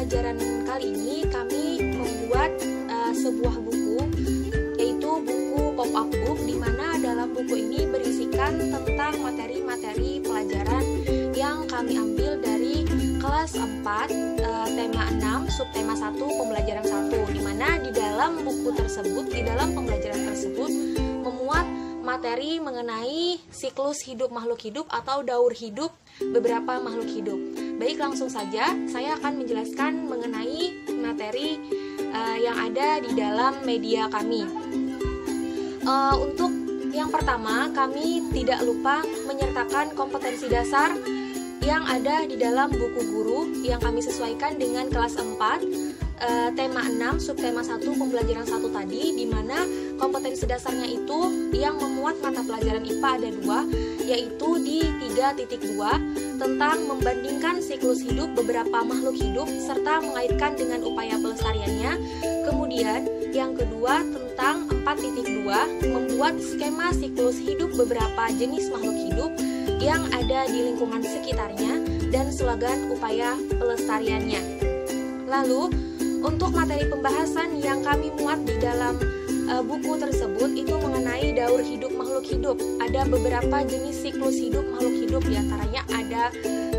pembelajaran kali ini kami membuat sebuah buku, yaitu buku pop-up book, di mana dalam buku ini berisikan tentang materi-materi pelajaran yang kami ambil dari kelas 4, tema 6, subtema 1, pembelajaran 1, di mana di dalam buku tersebut, di dalam pembelajaran tersebut memuat materi mengenai siklus hidup makhluk hidup atau daur hidup beberapa makhluk hidup. Baik, langsung saja saya akan menjelaskan mengenai materi yang ada di dalam media kami. Untuk yang pertama, kami tidak lupa menyertakan kompetensi dasar yang ada di dalam buku guru yang kami sesuaikan dengan kelas 4, tema 6, subtema 1, pembelajaran 1 tadi, di mana kompetensi dasarnya itu yang memuat mata pelajaran IPA ada 2, yaitu di 3.2 tentang membandingkan siklus hidup beberapa makhluk hidup serta mengaitkan dengan upaya pelestariannya. Kemudian yang kedua tentang 4.2 membuat skema siklus hidup beberapa jenis makhluk hidup yang ada di lingkungan sekitarnya dan slogan upaya pelestariannya. Lalu, untuk materi pembahasan yang kami muat di dalam buku tersebut itu mengenai daur hidup makhluk hidup. Ada beberapa jenis siklus hidup makhluk hidup, diantaranya ada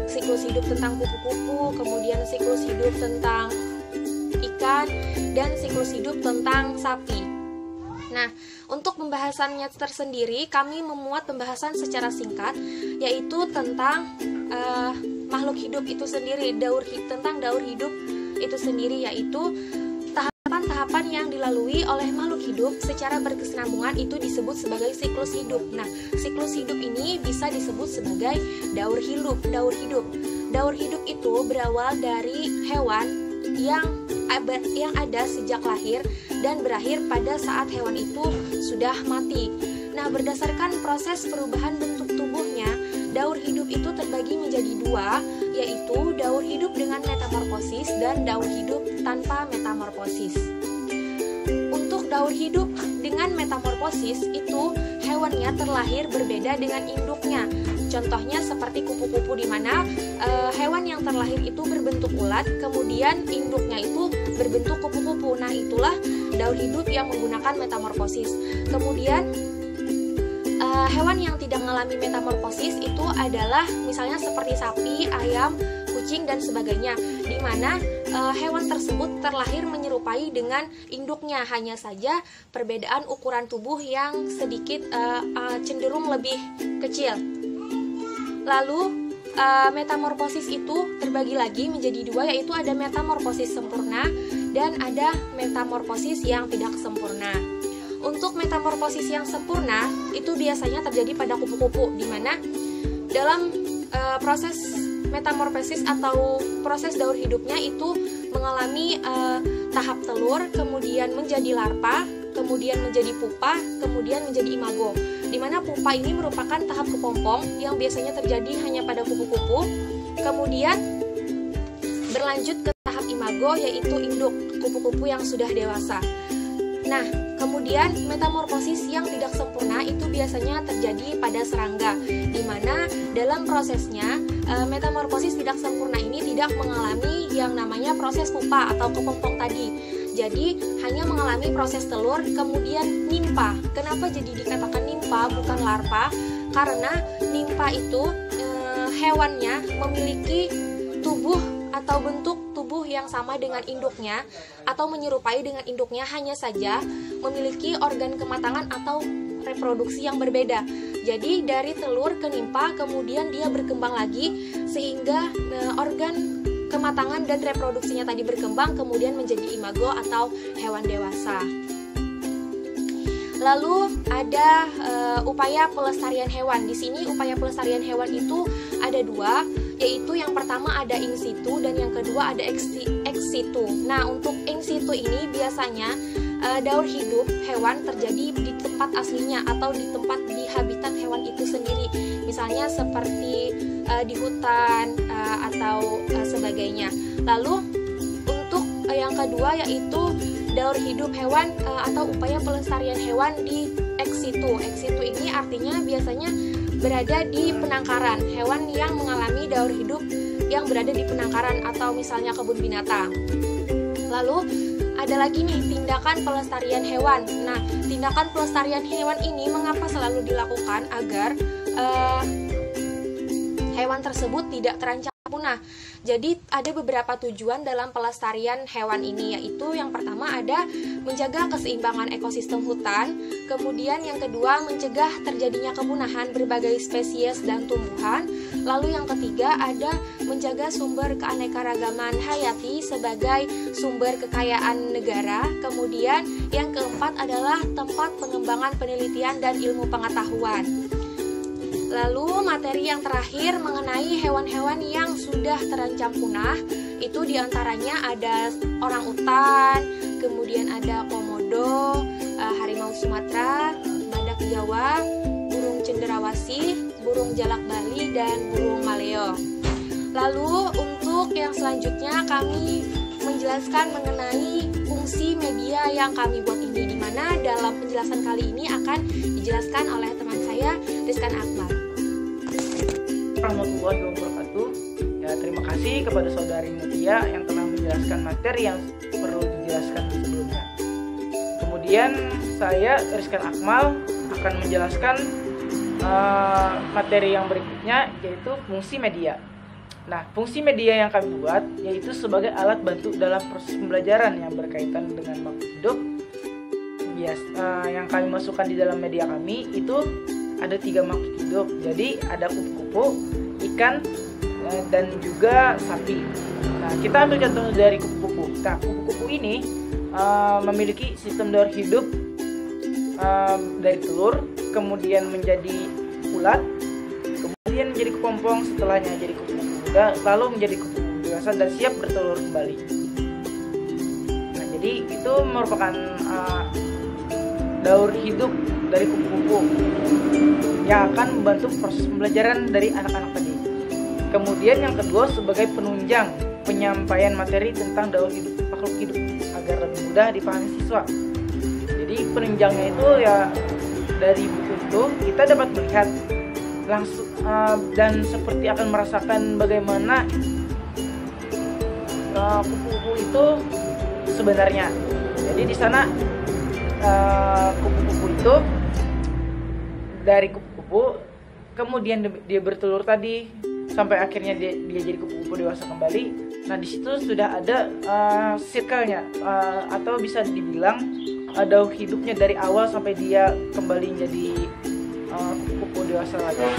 siklus hidup tentang kupu-kupu, kemudian siklus hidup tentang ikan, dan siklus hidup tentang sapi. Nah, untuk pembahasannya tersendiri, kami memuat pembahasan secara singkat, yaitu tentang makhluk hidup itu sendiri, tentang daur hidup itu sendiri, yaitu tahapan-tahapan yang dilalui oleh makhluk hidup secara berkesinambungan itu disebut sebagai siklus hidup. Nah, siklus hidup ini bisa disebut sebagai daur hidup. Daur hidup itu berawal dari hewan yang ada sejak lahir dan berakhir pada saat hewan itu sudah mati. Nah, berdasarkan proses perubahan bentuk tubuhnya, daur hidup itu terbagi menjadi 2, yaitu daur hidup dengan metamorfosis dan daur hidup tanpa metamorfosis. Untuk daur hidup dengan metamorfosis itu hewannya terlahir berbeda dengan induknya. Contohnya seperti kupu-kupu, di mana hewan yang terlahir itu berbentuk ulat, kemudian induknya itu berbentuk kupu-kupu. Nah, itulah daur hidup yang menggunakan metamorfosis. Kemudian hewan yang tidak mengalami metamorfosis itu adalah misalnya seperti sapi, ayam, kucing, dan sebagainya, di mana hewan tersebut terlahir menyerupai dengan induknya, hanya saja perbedaan ukuran tubuh yang sedikit cenderung lebih kecil. Lalu metamorfosis itu terbagi lagi menjadi 2, yaitu ada metamorfosis sempurna dan ada metamorfosis yang tidak sempurna. Untuk metamorfosis yang sempurna itu biasanya terjadi pada kupu-kupu, di mana dalam proses metamorfosis atau proses daur hidupnya itu mengalami tahap telur, kemudian menjadi larva, kemudian menjadi pupa, kemudian menjadi imago, di mana pupa ini merupakan tahap kepompong yang biasanya terjadi hanya pada kupu-kupu, kemudian berlanjut ke tahap imago, yaitu induk kupu-kupu yang sudah dewasa. Nah, kemudian metamorfosis yang tidak sempurna itu biasanya terjadi pada serangga, di mana dalam prosesnya metamorfosis tidak sempurna ini tidak mengalami yang namanya proses pupa atau kepompong tadi. Jadi hanya mengalami proses telur, kemudian nimpa. Kenapa jadi dikatakan nimpa bukan larva? Karena nimpa itu hewannya memiliki tubuh atau bentuk tubuh yang sama dengan induknya atau menyerupai dengan induknya, hanya saja memiliki organ kematangan atau reproduksi yang berbeda. Jadi dari telur ke nimpa, kemudian dia berkembang lagi sehingga organ kematangan dan reproduksinya tadi berkembang, kemudian menjadi imago atau hewan dewasa. Lalu ada upaya pelestarian hewan. Di sini upaya pelestarian hewan itu ada 2, yaitu yang pertama ada in situ dan yang kedua ada ex situ. Nah, untuk in situ ini biasanya daur hidup hewan terjadi di tempat aslinya atau di tempat di habitat hewan itu sendiri. Misalnya seperti di hutan atau sebagainya. Lalu untuk yang kedua yaitu daur hidup hewan atau upaya pelestarian hewan di ex situ. Ex situ ini artinya biasanya berada di penangkaran hewan yang mengalami daur hidup yang berada di penangkaran atau misalnya kebun binatang. Lalu ada lagi nih tindakan pelestarian hewan. Nah, tindakan pelestarian hewan ini mengapa selalu dilakukan agar hewan tersebut tidak terancam punah. Jadi ada beberapa tujuan dalam pelestarian hewan ini, yaitu yang pertama ada menjaga keseimbangan ekosistem hutan, kemudian yang kedua mencegah terjadinya kepunahan berbagai spesies dan tumbuhan, lalu yang ketiga ada menjaga sumber keanekaragaman hayati sebagai sumber kekayaan negara, kemudian yang keempat adalah tempat pengembangan penelitian dan ilmu pengetahuan. Lalu materi yang terakhir mengenai hewan-hewan yang sudah terancam punah, itu diantaranya ada orangutan, kemudian ada komodo, harimau Sumatera, badak Jawa, burung cenderawasih, burung jalak Bali, dan burung maleo. Lalu untuk yang selanjutnya kami menjelaskan mengenai fungsi media yang kami buat ini, di mana dalam penjelasan kali ini akan dijelaskan oleh teman saya, Rizkan Akmal. Warahmatullahi wabarakatuh. Ya, terima kasih kepada saudari Mutia yang telah menjelaskan materi yang perlu dijelaskan sebelumnya. Kemudian saya, Rizkan Akmal, akan menjelaskan materi yang berikutnya, yaitu fungsi media. Nah, fungsi media yang kami buat yaitu sebagai alat bantu dalam proses pembelajaran yang berkaitan dengan makhluk hidup. Yang kami masukkan di dalam media kami itu ada 3 makhluk hidup. Jadi ada kupu-kupu, ikan, dan juga sapi. Nah, kita ambil contoh dari kupu-kupu. Nah, kupu-kupu ini memiliki sistem daur hidup dari telur, kemudian menjadi ulat, kemudian menjadi kepompong, setelahnya jadi kupu-kupu muda, lalu menjadi kupu-kupu dewasa dan siap bertelur kembali. Nah, jadi itu merupakan daur hidup dari kupu-kupu yang akan membantu proses pembelajaran dari anak-anak tadi. Kemudian yang kedua sebagai penunjang penyampaian materi tentang daur hidup makhluk hidup agar lebih mudah dipahami siswa. Jadi penunjangnya itu ya dari buku itu kita dapat melihat langsung dan seperti akan merasakan bagaimana kupu-kupu itu sebenarnya. Jadi di sana kupu-kupu itu dari kupu-kupu kemudian dia bertelur tadi sampai akhirnya dia jadi kupu-kupu dewasa kembali. Nah, di situ sudah ada circle-nya atau bisa dibilang daur hidupnya dari awal sampai dia kembali jadi kupu-kupu dewasa lagi.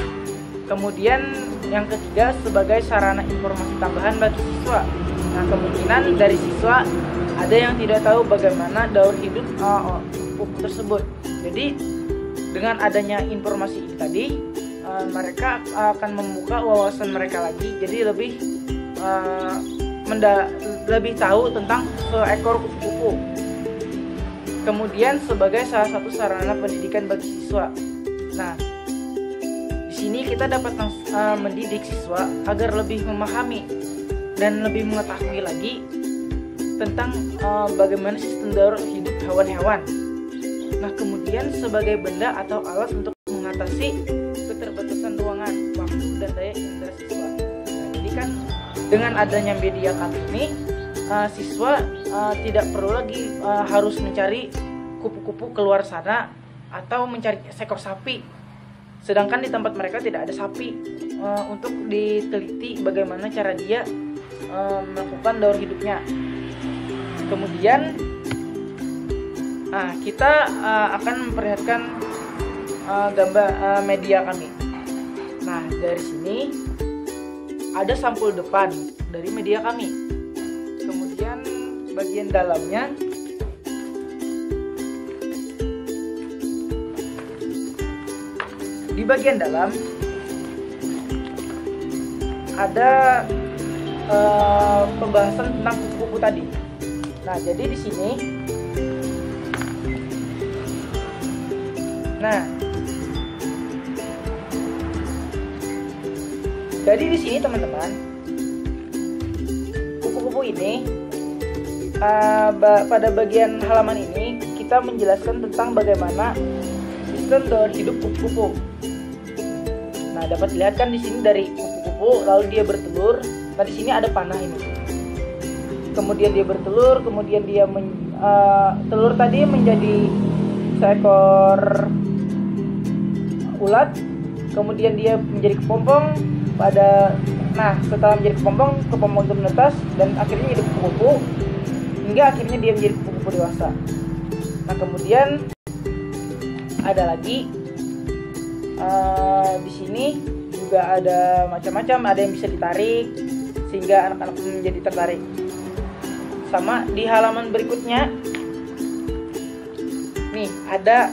Kemudian yang ketiga sebagai sarana informasi tambahan bagi siswa. Nah, kemungkinan dari siswa ada yang tidak tahu bagaimana daur hidup kupu tersebut. Jadi dengan adanya informasi ini tadi, mereka akan membuka wawasan mereka lagi. Jadi lebih tahu tentang seekor kupu-kupu. Kemudian sebagai salah satu sarana pendidikan bagi siswa. Nah, di sini kita dapat mendidik siswa agar lebih memahami dan lebih mengetahui lagi tentang bagaimana sistem daur hidup hewan-hewan. Nah, kemudian sebagai benda atau alat untuk mengatasi keterbatasan ruangan, waktu, dan daya indera siswa. Nah, jadi kan dengan adanya media kami ini, siswa tidak perlu lagi harus mencari kupu-kupu keluar sana atau mencari seekor sapi. Sedangkan di tempat mereka tidak ada sapi untuk diteliti bagaimana cara dia melakukan daur hidupnya. Kemudian kita akan memperlihatkan gambar media kami. Nah, dari sini ada sampul depan dari media kami. Kemudian bagian dalamnya di bagian dalam ada pembahasan tentang kupu-kupu tadi. Nah, jadi di sini, teman-teman, kupu-kupu ini pada bagian halaman ini kita menjelaskan tentang bagaimana sistem daur hidup kupu-kupu. Nah, dapat dilihat kan di sini dari kupu-kupu, lalu dia bertelur, Nah, di sini ada panah ini. Kemudian dia bertelur, kemudian dia telur tadi menjadi seekor ulat, kemudian dia menjadi kepompong setelah menjadi kepompong itu menetas dan akhirnya jadi kupu-kupu, hingga akhirnya dia menjadi kupu-kupu dewasa. Nah, kemudian ada lagi di sini juga ada macam-macam, ada yang bisa ditarik sehingga anak-anak menjadi tertarik. Sama di halaman berikutnya nih ada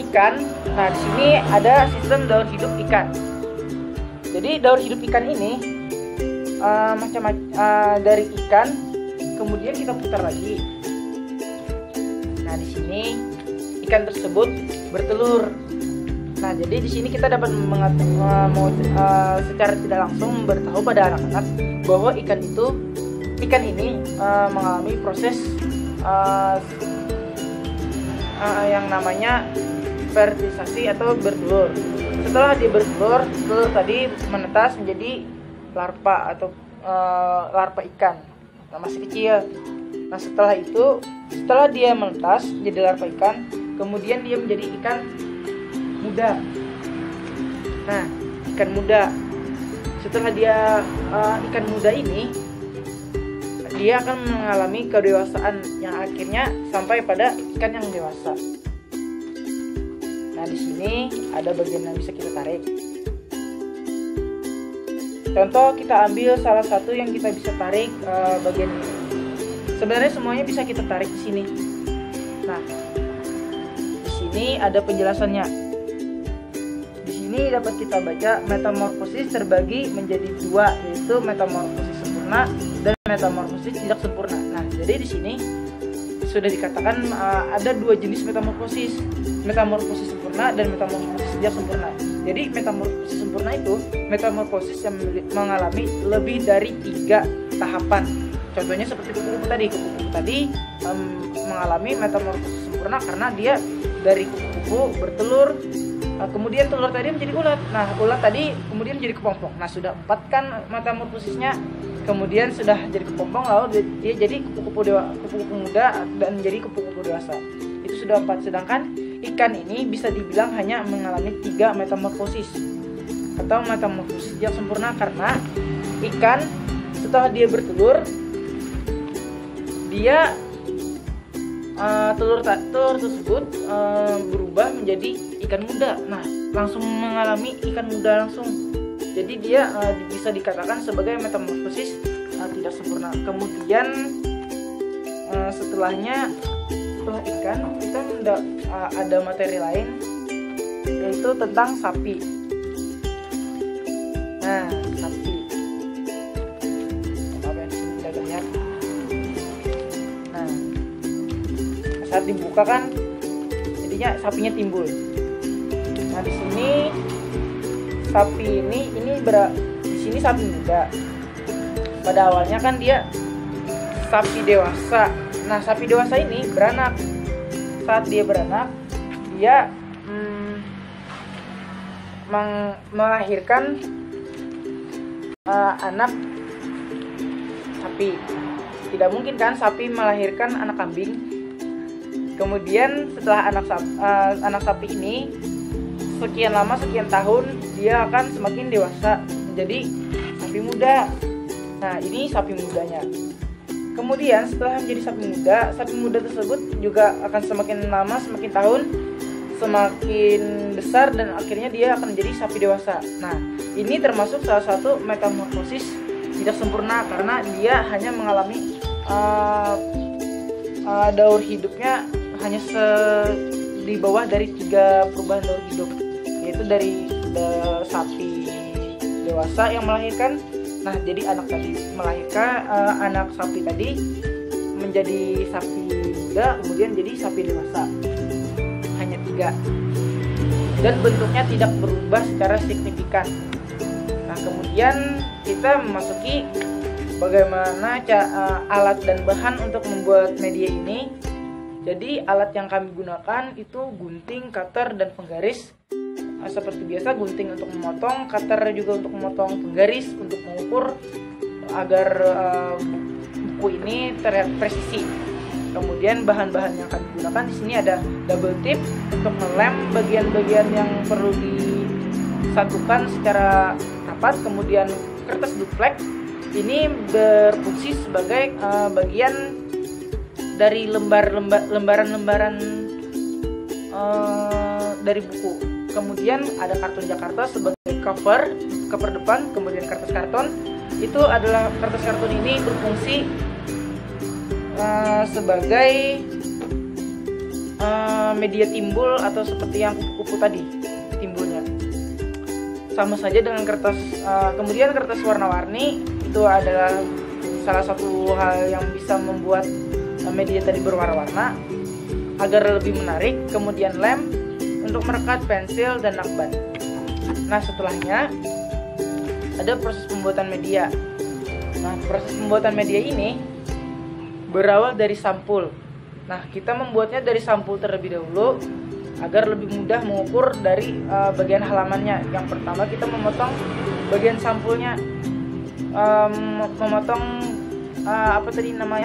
ikan. Nah, di sini ada sistem daur hidup ikan. Jadi daur hidup ikan ini dari ikan kemudian kita putar lagi. Nah, di sini ikan tersebut bertelur. Nah, jadi di sini kita dapat secara tidak langsung memberitahu pada anak-anak bahwa ikan ini mengalami proses yang namanya fertilisasi atau bertelur. Setelah dia bertelur, telur tadi menetas menjadi larva atau larva ikan. Nah, masih kecil. Nah, setelah dia menetas menjadi larva ikan, kemudian dia menjadi ikan muda. Nah, ikan muda. Setelah dia ikan muda ini, dia akan mengalami kedewasaan yang akhirnya sampai pada ikan yang dewasa. Nah, di sini ada bagian yang bisa kita tarik. Contoh, kita ambil salah satu yang kita bisa tarik bagian ini. Sebenarnya semuanya bisa kita tarik di sini. Nah, di sini ada penjelasannya. Ini dapat kita baca metamorfosis terbagi menjadi dua, yaitu metamorfosis sempurna dan metamorfosis tidak sempurna. Nah, jadi di sini sudah dikatakan ada dua jenis metamorfosis sempurna dan metamorfosis tidak sempurna. Jadi metamorfosis sempurna itu metamorfosis yang mengalami lebih dari 3 tahapan. Contohnya seperti kupu-kupu tadi mengalami metamorfosis sempurna karena dia dari kupu-kupu bertelur. Kemudian telur tadi menjadi ulat. Nah, ulat tadi kemudian menjadi kepompong. Nah, sudah 4 kan metamorfosisnya. Kemudian sudah jadi kepompong, lalu dia jadi kupu-kupu muda dan menjadi kupu-kupu dewasa. Itu sudah 4. Sedangkan ikan ini bisa dibilang hanya mengalami 3 metamorfosis atau metamorfosis yang sempurna karena ikan setelah dia bertelur, dia telur tersebut berubah menjadi ikan muda. Nah, langsung mengalami ikan muda langsung. Jadi dia bisa dikatakan sebagai metamorfosis tidak sempurna. Kemudian setelah ikan, kita ada materi lain, yaitu tentang sapi. Nah, sapi. Saat dibuka kan jadinya sapinya timbul. Nah, di sini sapi ini di sini sapi muda. Pada awalnya kan dia sapi dewasa. Nah, sapi dewasa ini beranak. Saat dia beranak, dia melahirkan anak sapi. Tidak mungkin kan sapi melahirkan anak kambing. Kemudian setelah anak sapi ini sekian lama, sekian tahun, dia akan semakin dewasa menjadi sapi muda. Nah, ini sapi mudanya. Kemudian setelah menjadi sapi muda tersebut juga akan semakin lama, semakin tahun, semakin besar dan akhirnya dia akan menjadi sapi dewasa. Nah, ini termasuk salah satu metamorfosis tidak sempurna karena dia hanya mengalami daur hidupnya hanya di bawah dari 3 perubahan daur hidup, yaitu dari sapi dewasa yang melahirkan. Nah, jadi anak tadi melahirkan anak sapi tadi menjadi sapi muda, kemudian jadi sapi dewasa. Hanya 3. Dan bentuknya tidak berubah secara signifikan. Nah, kemudian kita memasuki bagaimana alat dan bahan untuk membuat media ini. Jadi alat yang kami gunakan itu gunting, cutter, dan penggaris. seperti biasa, gunting untuk memotong, cutter juga untuk memotong penggaris, untuk mengukur agar buku ini terlihat presisi. Kemudian bahan-bahan yang akan digunakan di sini ada double tip untuk melem bagian-bagian yang perlu disatukan secara rapat. Kemudian kertas duplek ini berfungsi sebagai bagian dari lembaran-lembaran dari buku. Kemudian ada karton Jakarta sebagai cover depan. Kemudian kertas karton, itu adalah kertas karton ini berfungsi sebagai media timbul atau seperti yang kupu-kupu tadi timbulnya. Sama saja dengan kertas. Kemudian kertas warna-warni itu adalah salah satu hal yang bisa membuat media tadi berwarna-warna agar lebih menarik. Kemudian lem untuk merekat pensil dan lakban. Nah, setelahnya ada proses pembuatan media. Nah, proses pembuatan media ini berawal dari sampul. Nah, kita membuatnya dari sampul terlebih dahulu agar lebih mudah mengukur dari bagian halamannya. Yang pertama kita memotong bagian sampulnya, memotong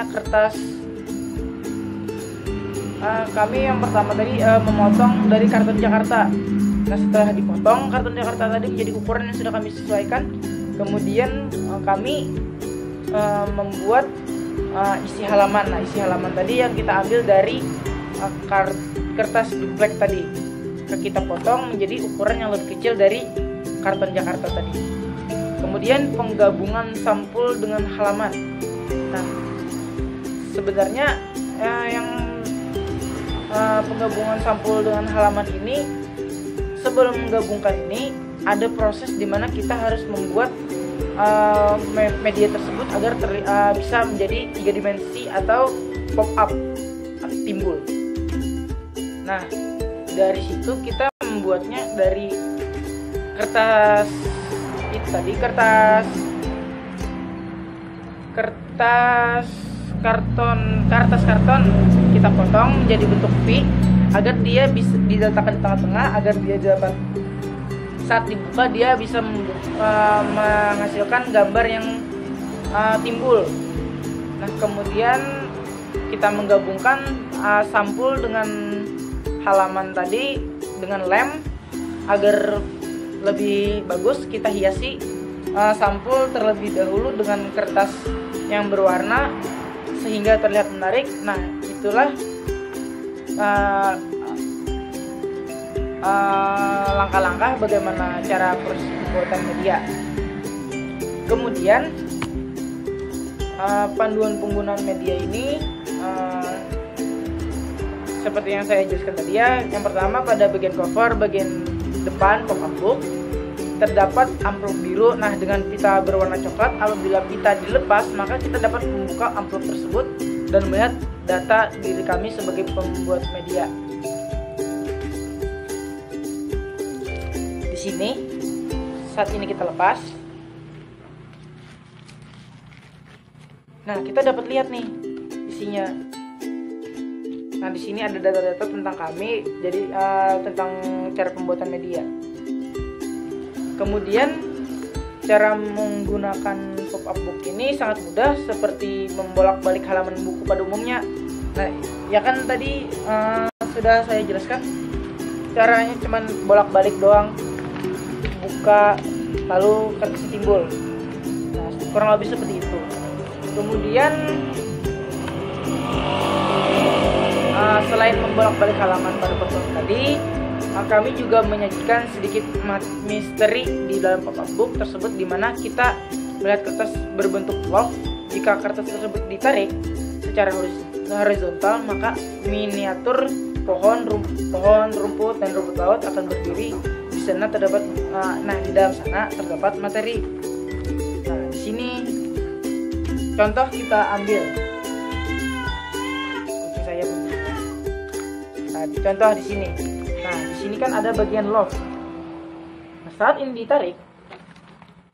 kertas. Kami yang pertama tadi memotong dari karton Jakarta. Nah, setelah dipotong karton Jakarta tadi menjadi ukuran yang sudah kami sesuaikan, kemudian kami membuat isi halaman. Nah, isi halaman tadi yang kita ambil dari kertas duplek tadi, kita potong menjadi ukuran yang lebih kecil dari karton Jakarta tadi. Kemudian penggabungan sampul dengan halaman. Nah, sebenarnya penggabungan sampul dengan halaman ini, sebelum menggabungkan ini ada proses di mana kita harus membuat media tersebut agar bisa menjadi 3 dimensi atau pop up atau timbul. Nah, dari situ kita membuatnya dari kertas itu tadi, kertas karton kita potong menjadi bentuk V agar dia bisa diletakkan di tengah-tengah, agar dia dapat saat dibuka dia bisa menghasilkan gambar yang timbul. Nah, kemudian kita menggabungkan sampul dengan halaman tadi dengan lem agar lebih bagus. Kita hiasi sampul terlebih dahulu dengan kertas yang berwarna sehingga terlihat menarik. Nah, itulah langkah-langkah bagaimana cara proses pembuatan media. Kemudian panduan penggunaan media ini seperti yang saya jelaskan tadi ya. Yang pertama, pada bagian cover, bagian depan pop-up book terdapat amplop biru. Nah, dengan pita berwarna coklat, apabila pita dilepas maka kita dapat membuka amplop tersebut dan melihat data diri kami sebagai pembuat media. Di sini saat ini kita lepas. Nah, kita dapat lihat nih isinya. Nah, di sini ada data-data tentang kami, jadi tentang cara pembuatan media. Kemudian cara menggunakan pop-up book ini sangat mudah, seperti membolak-balik halaman buku pada umumnya. Nah, ya kan tadi sudah saya jelaskan, caranya cuman bolak-balik doang, buka lalu kertasnya timbul. Nah, kurang lebih seperti itu. Kemudian selain membolak-balik halaman pada pop-up tadi, kami juga menyajikan sedikit misteri di dalam pop-up book tersebut, di mana kita melihat kertas berbentuk love. Jika kertas tersebut ditarik secara horizontal, maka miniatur pohon, rumput, dan rumput laut akan berdiri. Di sana terdapat, di dalam sana terdapat materi. Nah, di sini contoh kita ambil. Oke, saya buka. Nah, contoh di sini. Nah, di sini kan ada bagian love. Nah, saat ini ditarik,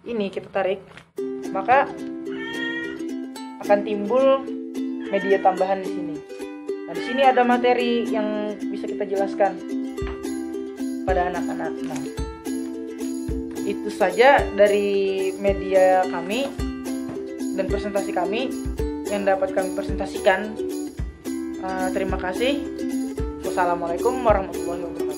ini kita tarik, maka akan timbul media tambahan di sini. Nah, di sini ada materi yang bisa kita jelaskan. pada anak-anak. Nah, itu saja dari media kami dan presentasi kami yang dapat kami presentasikan. Terima kasih. Wassalamualaikum warahmatullahi wabarakatuh.